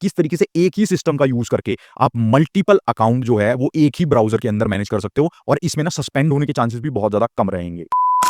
किस तरीके से एक ही सिस्टम का यूज करके आप मल्टीपल अकाउंट जो है वो एक ही ब्राउजर के अंदर मैनेज कर सकते हो और इसमें ना सस्पेंड होने के चांसेस भी बहुत ज्यादा कम रहेंगे।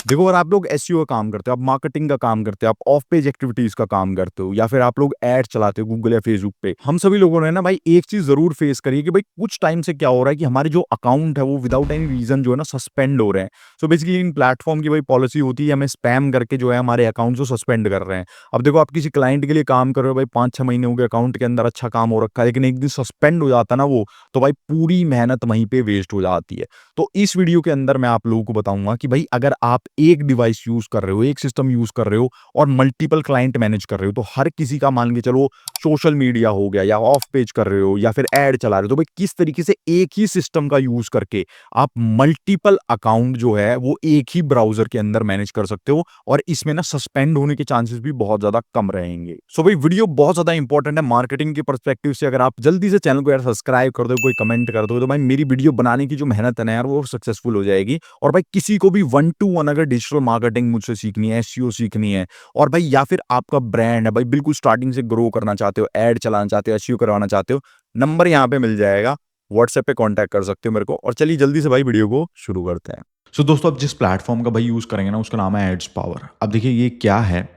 देखो, अगर आप लोग एसईओ का काम करते हो, आप मार्केटिंग का काम करते हो, आप ऑफ पेज एक्टिविटीज का काम करते हो, या फिर आप लोग ऐड चलाते हो गूगल या फेसबुक पे, हम सभी लोगों ने ना भाई एक चीज जरूर फेस करी है कि भाई कुछ टाइम से क्या हो रहा है कि हमारे जो अकाउंट है वो विदाउट एनी रीजन जो है ना सस्पेंड हो रहे हैं। सो बेसिकली इन प्लेटफॉर्म की भाई पॉलिसी होती है हमें स्पैम करके जो है हमारे अकाउंट को सस्पेंड कर रहे हैं। अब देखो, आप किसी क्लाइंट के लिए काम कर रहे हो भाई, 5-6 महीने हो गए, अकाउंट के अंदर अच्छा काम हो रखा है, लेकिन एक दिन सस्पेंड हो जाता ना वो, तो भाई पूरी मेहनत वहीं पे वेस्ट हो जाती है। तो इस वीडियो के अंदर मैं आप लोगों को बताऊंगा कि भाई अगर आप एक डिवाइस यूज कर रहे हो, एक सिस्टम यूज कर रहे हो और मल्टीपल क्लाइंट मैनेज कर रहे हो, तो हर किसी का मान के चलो सोशल मीडिया हो गया या ऑफ पेज कर रहे हो या फिर ऐड चला रहे हो, तो भाई किस तरीके से एक ही सिस्टम का यूज करके आप मल्टीपल अकाउंट जो है वो एक ही ब्राउजर के अंदर मैनेज कर सकते हो और इसमें ना सस्पेंड होने के चांसेस भी बहुत ज्यादा कम रहेंगे। सो भाई वीडियो बहुत ज्यादा इंपॉर्टेंट है मार्केटिंग के पर्सपेक्टिव से। अगर आप जल्दी से चैनल को यार सब्सक्राइब कर दो, कोई कमेंट कर दो, तो भाई मेरी वीडियो बनाने की जो मेहनत है ना यार वो सक्सेसफुल हो जाएगी। और भाई किसी को भी 1-to-1 अगर डिजिटल मार्केटिंग मुझसे सीखनी है, एसईओ सीखनी है, और भाई या फिर आपका ब्रांड है भाई बिल्कुल स्टार्टिंग से ग्रो करना चाहते हो, ऐड चलाना चाहते हो, एसईओ करवाना चाहते हो, नंबर यहाँ पे मिल जाएगा, व्हाट्सएप पे कांटेक्ट कर सकते हो मेरे को। और चलिए जल्दी से भाई वीडियो को शुरू करते हैं। दोस्तों, अब जिस प्लेटफॉर्म का भाई यूज़ करेंगे ना उसका नाम है एड्स पावर। अब देखिए ये क्या है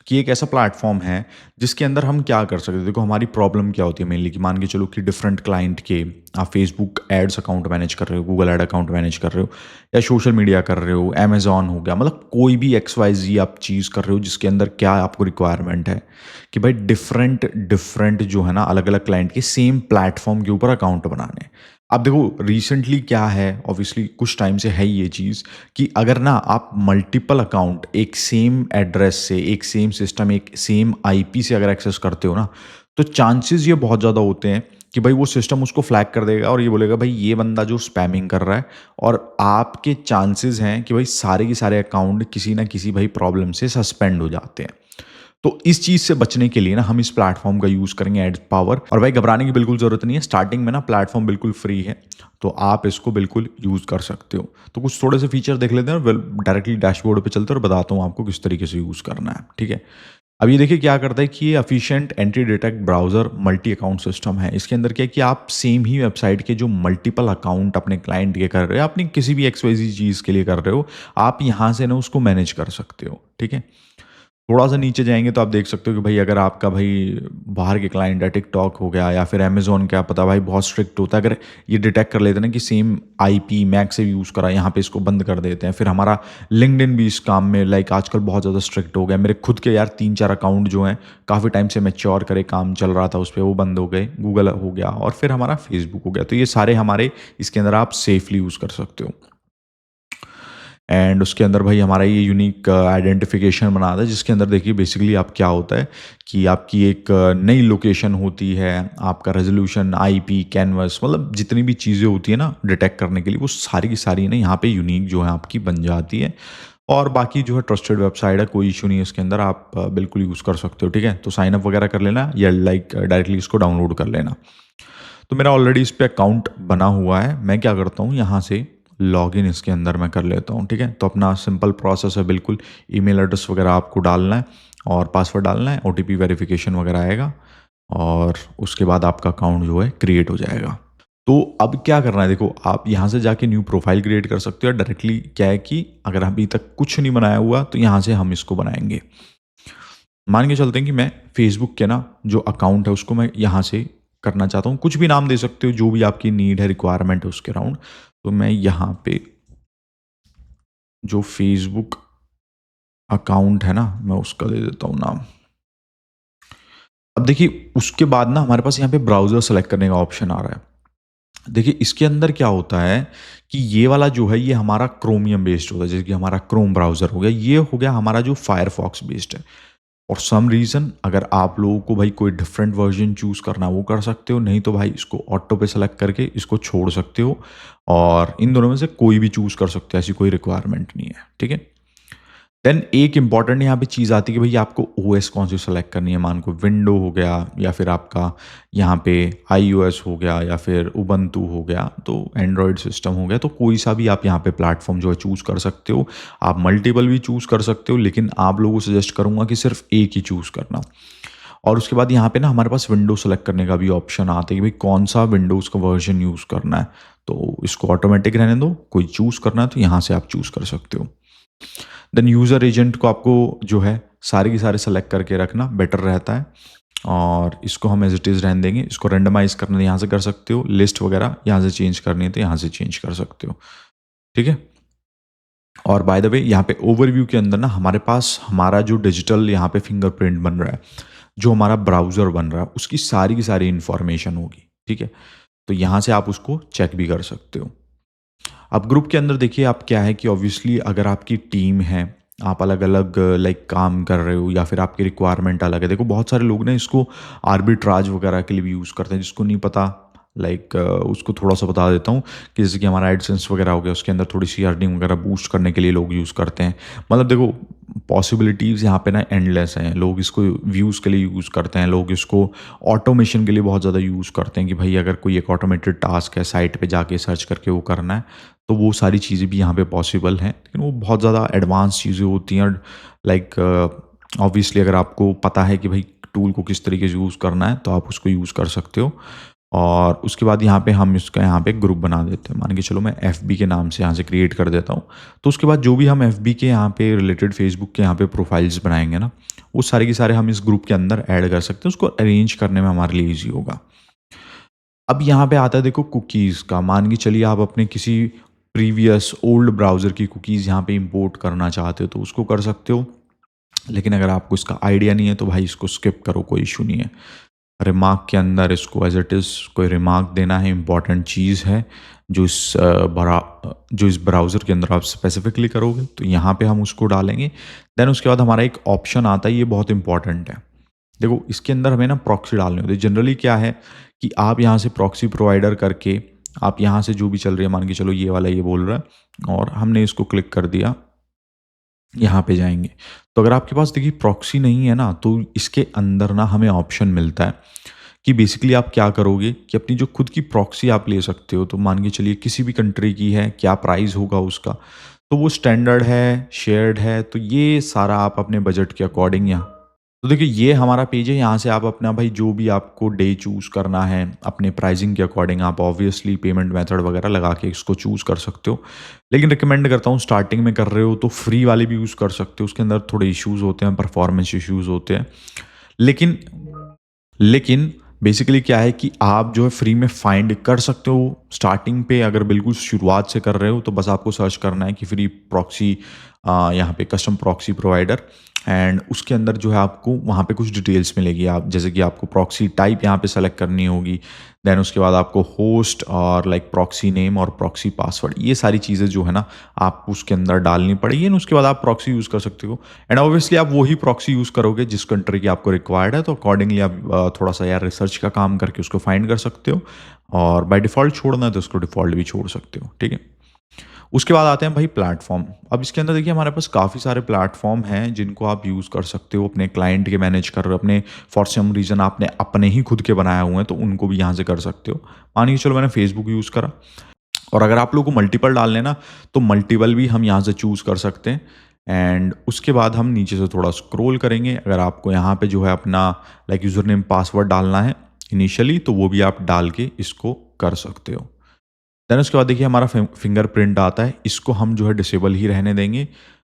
कि एक ऐसा प्लेटफॉर्म है जिसके अंदर हम क्या कर सकते हैं। देखो हमारी प्रॉब्लम क्या होती है मेनली कि मान के चलो कि डिफरेंट क्लाइंट के आप फेसबुक एड्स अकाउंट मैनेज कर रहे हो, गूगल एड अकाउंट मैनेज कर रहे हो, या सोशल मीडिया कर रहे हो, अमेजॉन हो गया, मतलब कोई भी XYZ आप चीज़ कर रहे हो जिसके अंदर क्या आपको रिक्वायरमेंट है कि भाई डिफरेंट डिफरेंट जो है ना अलग अलग क्लाइंट के सेम प्लेटफॉर्म के ऊपर अकाउंट बनाने। अब देखो रिसेंटली क्या है, ऑब्वियसली कुछ टाइम से है ये चीज़ कि अगर ना आप मल्टीपल अकाउंट एक सेम एड्रेस से, एक सेम सिस्टम, एक सेम आईपी से अगर एक्सेस करते हो ना, तो चांसेस ये बहुत ज़्यादा होते हैं कि भाई वो सिस्टम उसको फ्लैग कर देगा और ये बोलेगा भाई ये बंदा जो स्पैमिंग कर रहा है, और आपके चांसेस हैं कि भाई सारे के सारे अकाउंट किसी ना किसी भाई प्रॉब्लम से सस्पेंड हो जाते हैं। तो इस चीज़ से बचने के लिए ना हम इस प्लेटफॉर्म का यूज़ करेंगे एड्स पावर। और भाई घबराने की बिल्कुल ज़रूरत नहीं है, स्टार्टिंग में ना प्लेटफॉर्म बिल्कुल फ्री है, तो आप इसको बिल्कुल यूज़ कर सकते हो। तो कुछ थोड़े से फीचर देख लेते हैं और डायरेक्टली डैशबोर्ड पे चलते हैं और बताता हूँ आपको किस तरीके से यूज़ करना है। ठीक है, अब ये देखिए क्या करता है कि ये efficient anti detect browser multi account system है। इसके अंदर क्या है कि आप सेम ही वेबसाइट के जो मल्टीपल अकाउंट अपने क्लाइंट के कर रहे हो, अपनी किसी भी XYZ चीज़ के लिए कर रहे हो, आप यहाँ से ना उसको मैनेज कर सकते हो। ठीक है, थोड़ा सा नीचे जाएंगे तो आप देख सकते हो कि भाई अगर आपका भाई बाहर के क्लाइंट है, टिकटॉक हो गया या फिर अमेजोन, क्या पता भाई बहुत स्ट्रिक्ट होता है, अगर ये डिटेक्ट कर लेते हैं ना कि सेम आईपी मैक से यूज़ करा, यहाँ पे इसको बंद कर देते हैं। फिर हमारा लिंक्डइन भी इस काम में लाइक आजकल बहुत ज़्यादा स्ट्रिक्ट हो गया। मेरे खुद के यार 3-4 अकाउंट जो हैं काफ़ी टाइम से मैच्योर करे काम चल रहा था उस पर, वो बंद हो गए। गूगल हो गया और फिर हमारा फेसबुक हो गया, तो ये सारे हमारे इसके अंदर आप सेफली यूज़ कर सकते हो। एंड उसके अंदर भाई हमारा ये यूनिक आइडेंटिफिकेशन बनाता है, जिसके अंदर देखिए बेसिकली आप क्या होता है कि आपकी एक नई लोकेशन होती है, आपका रेजोल्यूशन, आईपी, कैनवस, मतलब जितनी भी चीज़ें होती है ना डिटेक्ट करने के लिए, वो सारी की सारी ना यहाँ पे यूनिक जो है आपकी बन जाती है। और बाकी जो है ट्रस्टेड वेबसाइट है, कोई इशू नहीं है इसके अंदर, आप बिल्कुल यूज़ कर सकते हो। ठीक है, तो साइन अप वगैरह कर लेना या लाइक डायरेक्टली इसको डाउनलोड कर लेना। तो मेरा ऑलरेडी इस पर अकाउंट बना हुआ है। मैं क्या करता हूँ, यहाँ से लॉगिन इसके अंदर मैं कर लेता हूँ। ठीक है, तो अपना सिंपल प्रोसेस है बिल्कुल, ईमेल एड्रेस वगैरह आपको डालना है और पासवर्ड डालना है, OTP वेरिफिकेशन वगैरह आएगा और उसके बाद आपका अकाउंट जो है क्रिएट हो जाएगा। तो अब क्या करना है, देखो आप यहाँ से जाके न्यू प्रोफाइल क्रिएट कर सकते हो। डायरेक्टली क्या है कि अगर अभी तक कुछ नहीं बनाया हुआ तो यहाँ से हम इसको बनाएंगे। मान के चलते हैं कि मैं फेसबुक के ना जो अकाउंट है उसको मैं यहाँ से करना चाहता हूँ, कुछ भी नाम दे सकते हो जो भी आपकी नीड है, रिक्वायरमेंट है उसके अराउंड। तो मैं यहाँ पे जो फेसबुक अकाउंट है ना मैं उसका दे देता हूँ नाम। अब देखिए उसके बाद ना हमारे पास यहाँ पे ब्राउज़र सेलेक्ट करने का ऑप्शन आ रहा है। देखिए इसके अंदर क्या होता है कि ये वाला जो है ये हमारा क्रोमियम बेस्ड होता है, जैसे कि हमारा क्रोम ब्राउज़र हो गया, ये हो गया हमारा जो फायरफॉक्स बेस्ड है। और सम रीज़न अगर आप लोगों को भाई कोई डिफरेंट वर्जन चूज़ करना वो कर सकते हो, नहीं तो भाई इसको ऑटो पे सेलेक्ट करके इसको छोड़ सकते हो और इन दोनों में से कोई भी चूज़ कर सकते हो, ऐसी कोई रिक्वायरमेंट नहीं है। ठीक है, देन एक इंपॉर्टेंट यहाँ पे चीज़ आती है कि भाई आपको OS कौन सी सेलेक्ट करनी है। मान को विंडो हो गया या फिर आपका यहाँ पे iOS हो गया या फिर उबंटू हो गया, तो एंड्रॉयड सिस्टम हो गया, तो कोई सा भी आप यहाँ पे प्लेटफॉर्म जो है चूज़ कर सकते हो। आप मल्टीपल भी चूज़ कर सकते हो, लेकिन आप लोगों को सजेस्ट करूँगा कि सिर्फ एक ही चूज़ करना। और उसके बाद यहाँ पे ना हमारे पास विंडो सेलेक्ट करने का भी ऑप्शन आता है कि भाई कौन सा विंडोज़ का वर्जन यूज़ करना है। तो इसको ऑटोमेटिक रहने दो, कोई चूज़ करना है तो यहाँ से आप चूज़ कर सकते हो। देन यूज़र एजेंट को आपको जो है सारे के सारे सेलेक्ट करके रखना बेटर रहता है, और इसको हम एज इट इज़ रहने देंगे। इसको रेंडमाइज़ करना यहाँ से कर सकते हो, लिस्ट वगैरह यहाँ से चेंज करनी है तो यहाँ से चेंज कर सकते हो, ठीक है। और बाय द वे यहाँ पे ओवरव्यू के अंदर ना हमारे पास हमारा जो डिजिटल यहाँ पे फिंगरप्रिंट बन रहा है, जो हमारा ब्राउज़र बन रहा है, उसकी सारी की सारी इन्फॉर्मेशन होगी, ठीक है। तो यहाँ से आप उसको चेक भी कर सकते हो। अब ग्रुप के अंदर देखिए आप क्या है कि ऑब्वियसली अगर आपकी टीम है, आप अलग अलग लाइक काम कर रहे हो या फिर आपकी रिक्वायरमेंट अलग है। देखो बहुत सारे लोग ना इसको आर्बिट्राज वगैरह के लिए भी यूज़ करते हैं, जिसको नहीं पता लाइक उसको थोड़ा सा बता देता हूँ कि जैसे कि हमारा एडसेंस वगैरह हो गया, उसके अंदर थोड़ी सी अर्निंग वगैरह बूस्ट करने के लिए लोग यूज़ करते हैं। मतलब देखो पॉसिबिलिटीज़ यहाँ पे ना एंडलेस हैं। लोग इसको व्यूज़ के लिए यूज़ करते हैं, लोग इसको ऑटोमेशन के लिए बहुत ज़्यादा यूज़ करते हैं कि भाई अगर कोई एक ऑटोमेटेड टास्क है साइट पे जाके सर्च करके वो करना है, तो वो सारी चीज़ें भी यहाँ पे पॉसिबल हैं। लेकिन वो बहुत ज़्यादा एडवांस चीज़ें होती हैं, लाइक ऑब्वियसली अगर आपको पता है कि भाई टूल को किस तरीके से यूज़ करना है तो आप उसको यूज़ कर सकते हो। और उसके बाद यहाँ पे हम इसका यहाँ पे ग्रुप बना देते हैं। मान के चलो मैं FB के नाम से यहाँ से क्रिएट कर देता हूँ। तो उसके बाद जो भी हम FB के यहाँ पे रिलेटेड फेसबुक के यहाँ पे प्रोफाइल्स बनाएंगे ना, वो सारे के सारे हम इस ग्रुप के अंदर ऐड कर सकते हैं। उसको अरेंज करने में हमारे लिए ईजी होगा। अब यहाँ पे आता है देखो कुकीज़ का। मान के चलिए आप अपने किसी प्रीवियस ओल्ड ब्राउज़र की कुकीज़ यहाँ पे इंपोर्ट करना चाहते हो तो उसको कर सकते हो। लेकिन अगर आपको इसका आइडिया नहीं है तो भाई इसको स्किप करो, कोई इशू नहीं है। रिमार्क के अंदर इसको एज इट इज़ कोई रिमार्क देना है, इंपॉर्टेंट चीज़ है जो जो इस ब्राउज़र के अंदर आप स्पेसिफिकली करोगे तो यहाँ पे हम उसको डालेंगे। देन उसके बाद हमारा एक ऑप्शन आता है, ये बहुत इंपॉर्टेंट है। देखो इसके अंदर हमें ना प्रॉक्सी डालनी होती है। जनरली क्या है कि आप यहाँ से प्रॉक्सी प्रोवाइडर करके आप यहाँ से जो भी चल रही है, मान के चलो ये वाला ये बोल रहा है और हमने इसको क्लिक कर दिया, यहाँ पे जाएंगे। तो अगर आपके पास देखिए प्रॉक्सी नहीं है ना, तो इसके अंदर ना हमें ऑप्शन मिलता है कि बेसिकली आप क्या करोगे कि अपनी जो खुद की प्रॉक्सी आप ले सकते हो। तो मान के चलिए किसी भी कंट्री की है, क्या प्राइस होगा उसका, तो वो स्टैंडर्ड है, शेयर्ड है, तो ये सारा आप अपने बजट के अकॉर्डिंग यहाँ। तो देखिए ये हमारा पेज है, यहाँ से आप अपना भाई जो भी आपको डे चूज़ करना है अपने प्राइसिंग के अकॉर्डिंग आप ऑब्वियसली पेमेंट मेथड वगैरह लगा के इसको चूज़ कर सकते हो। लेकिन रिकमेंड करता हूँ स्टार्टिंग में कर रहे हो तो फ्री वाले भी यूज़ कर सकते हो। उसके अंदर थोड़े इश्यूज़ होते हैं, परफॉर्मेंस इश्यूज़ होते हैं। लेकिन लेकिन बेसिकली क्या है कि आप जो है फ्री में फाइंड कर सकते हो। स्टार्टिंग पे अगर बिल्कुल शुरुआत से कर रहे हो तो बस आपको सर्च करना है कि फ्री प्रॉक्सी, यहाँ पे कस्टम प्रॉक्सी प्रोवाइडर, एंड उसके अंदर जो है आपको वहाँ पे कुछ डिटेल्स मिलेगी। आप जैसे कि आपको प्रॉक्सी टाइप यहाँ पे सेलेक्ट करनी होगी। देन उसके बाद आपको होस्ट और लाइक प्रॉक्सी नेम और प्रॉक्सी पासवर्ड, ये सारी चीज़ें जो है ना आप उसके अंदर डालनी पड़ेगी। एंड उसके बाद आप प्रॉक्सी यूज़ कर सकते हो। एंड ऑब्वियसली आप वही प्रॉक्सी यूज़ करोगे जिस कंट्री की आपको रिक्वायर्ड है। तो अकॉर्डिंगली आप थोड़ा सा यार रिसर्च का काम करके उसको फाइंड कर सकते हो। और बाय डिफ़ॉल्ट छोड़ना है तो उसको डिफ़ॉल्ट भी छोड़ सकते हो, ठीक है। उसके बाद आते हैं भाई प्लेटफॉर्म। अब इसके अंदर देखिए हमारे पास काफ़ी सारे प्लेटफॉर्म हैं जिनको आप यूज़ कर सकते हो अपने क्लाइंट के मैनेज कर रहे हो, अपने फॉर सम रीज़न आपने अपने ही खुद के बनाए हुए हैं तो उनको भी यहाँ से कर सकते हो। मानिए चलो मैंने फेसबुक यूज़ करा, और अगर आप लोगों को मल्टीपल डालने ना तो मल्टीपल भी हम यहाँ से चूज़ कर सकते हैं। एंड उसके बाद हम नीचे से थोड़ा स्क्रॉल करेंगे। अगर आपको यहाँ पे जो है अपना लाइक यूज़र नेम पासवर्ड डालना है इनिशियली तो वो भी आप डाल के इसको कर सकते हो। देन उसके बाद देखिए हमारा फिंगरप्रिंट आता है, इसको हम जो है डिसेबल ही रहने देंगे।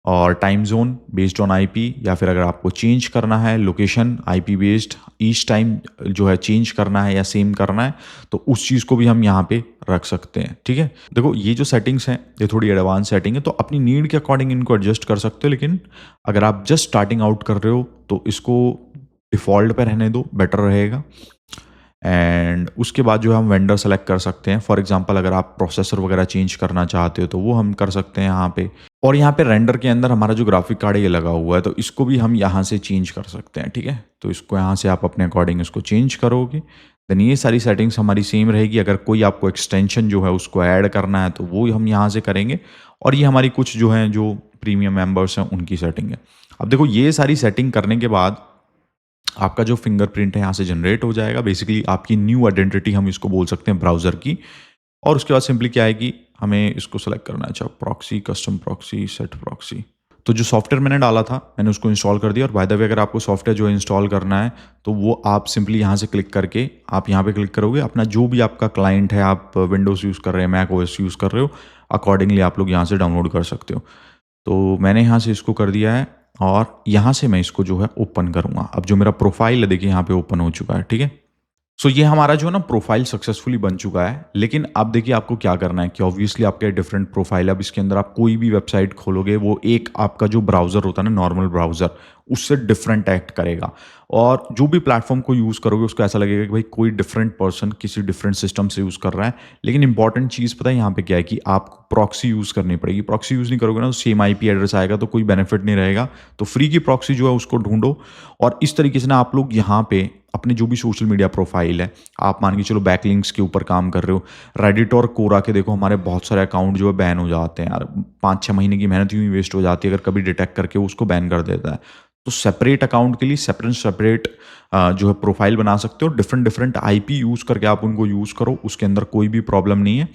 और time zone based on IP, या फिर अगर आपको चेंज करना है location IP based each time जो है चेंज करना है या सेम करना है तो उस चीज़ को भी हम यहाँ पे रख सकते हैं, ठीक है। देखो ये जो सेटिंग्स हैं ये थोड़ी एडवांस सेटिंग है तो अपनी नीड के अकॉर्डिंग इनको एडजस्ट कर सकते हो। लेकिन अगर आप जस्ट स्टार्टिंग आउट कर रहे हो तो इसको डिफ़ॉल्ट पे रहने दो, बेटर रहेगा। एंड उसके बाद जो है हम वेंडर सेलेक्ट कर सकते हैं। फॉर एग्जांपल अगर आप प्रोसेसर वगैरह चेंज करना चाहते हो तो वो हम कर सकते हैं यहाँ पे। और यहाँ पे रेंडर के अंदर हमारा जो ग्राफिक कार्ड है ये लगा हुआ है तो इसको भी हम यहाँ से चेंज कर सकते हैं, ठीक है। तो इसको यहाँ से आप अपने अकॉर्डिंग इसको चेंज करोगे। देन ये सारी सेटिंग्स हमारी सेम रहेगी। अगर कोई आपको एक्सटेंशन जो है उसको ऐड करना है तो वो हम यहाँ से करेंगे। और ये हमारी कुछ जो हैं जो प्रीमियम मेंबर्स हैं उनकी सेटिंग है। अब देखो ये सारी सेटिंग करने के बाद आपका जो फिंगरप्रिंट है यहाँ से जनरेट हो जाएगा। बेसिकली आपकी न्यू आइडेंटिटी हम इसको बोल सकते हैं ब्राउज़र की। और उसके बाद सिंपली क्या है कि हमें इसको सेलेक्ट करना है, अच्छा proxy, custom proxy, set proxy. तो जो सॉफ्टवेयर मैंने डाला था मैंने उसको इंस्टॉल कर दिया। और बाय द वे अगर आपको सॉफ्टवेयर जो इंस्टॉल करना है तो वो आप सिंपली यहाँ से क्लिक करके आप यहाँ पे क्लिक करोगे, अपना जो भी आपका क्लाइंट है, आप विंडोज़ यूज़ कर रहे हैं, मैक ओएस यूज़ कर रहे हो, अकॉर्डिंगली आप लोग यहाँ से डाउनलोड कर सकते हो। तो मैंने यहाँ से इसको कर दिया है और यहाँ से मैं इसको जो है ओपन करूँगा। अब जो मेरा प्रोफाइल है देखिए यहाँ पे ओपन हो चुका है, ठीक है। सो ये हमारा जो है ना प्रोफाइल सक्सेसफुली बन चुका है। लेकिन अब देखिए आपको क्या करना है कि ऑब्वियसली आपके डिफरेंट प्रोफाइल है। अब इसके अंदर आप कोई भी वेबसाइट खोलोगे वो एक आपका जो ब्राउज़र होता है ना, नॉर्मल ब्राउज़र, उससे डिफरेंट एक्ट करेगा। और जो भी प्लेटफॉर्म को यूज़ करोगे उसको ऐसा लगेगा कि भाई कोई डिफरेंट पर्सन किसी डिफरेंट सिस्टम से यूज़ कर रहा है। लेकिन इंपॉर्टेंट चीज़ पता है यहाँ पे क्या है कि आपको प्रॉक्सी यूज़ करनी पड़ेगी। प्रॉक्सी यूज़ नहीं करोगे ना तो सेम आईपी एड्रेस आएगा, तो कोई बेनिफिट नहीं रहेगा। तो फ्री की प्रॉक्सी जो है उसको ढूंढो। और इस तरीके से ना आप लोग यहाँ पे अपने जो भी सोशल मीडिया प्रोफाइल है, आप मान के चलो बैकलिंक्स के ऊपर काम कर रहे हो, रेडिट और कोरा के देखो हमारे बहुत सारे अकाउंट जो है बैन हो जाते हैं यार। 5-6 महीने की मेहनत यूँ ही वेस्ट हो जाती है अगर कभी डिटेक्ट करके वो उसको बैन कर देता है। तो सेपरेट अकाउंट के लिए सेपरेट जो है प्रोफाइल बना सकते हो। डिफरेंट डिफरेंट आईपी यूज़ करके आप उनको यूज़ करो, उसके अंदर कोई भी प्रॉब्लम नहीं है।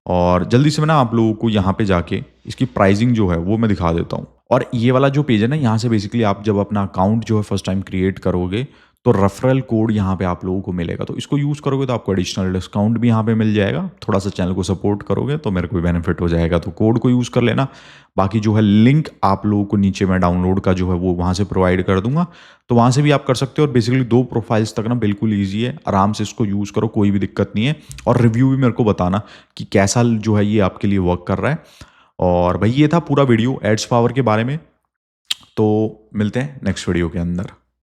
और जल्दी से मैं ना आप लोगों को यहाँ पे जाके इसकी प्राइसिंग जो है वो मैं दिखा देता हूँ। और ये वाला जो पेज है ना, यहाँ से बेसिकली आप जब अपना अकाउंट जो है फर्स्ट टाइम क्रिएट करोगे तो रेफरल कोड यहाँ पे आप लोगों को मिलेगा। तो इसको यूज़ करोगे तो आपको एडिशनल डिस्काउंट भी यहाँ पे मिल जाएगा। थोड़ा सा चैनल को सपोर्ट करोगे तो मेरे को भी बेनिफिट हो जाएगा। तो कोड को यूज़ कर लेना। बाकी जो है लिंक आप लोगों को नीचे मैं डाउनलोड का जो है वो वहाँ से प्रोवाइड कर दूंगा, तो वहाँ से भी आप कर सकते हो। और बेसिकली 2 प्रोफाइल्स तक ना बिल्कुल ईजी है, आराम से इसको यूज़ करो, कोई भी दिक्कत नहीं है। और रिव्यू भी मेरे को बताना कि कैसा जो है ये आपके लिए वर्क कर रहा है। और भाई ये था पूरा वीडियो एड्स पावर के बारे में। तो मिलते हैं नेक्स्ट वीडियो के अंदर।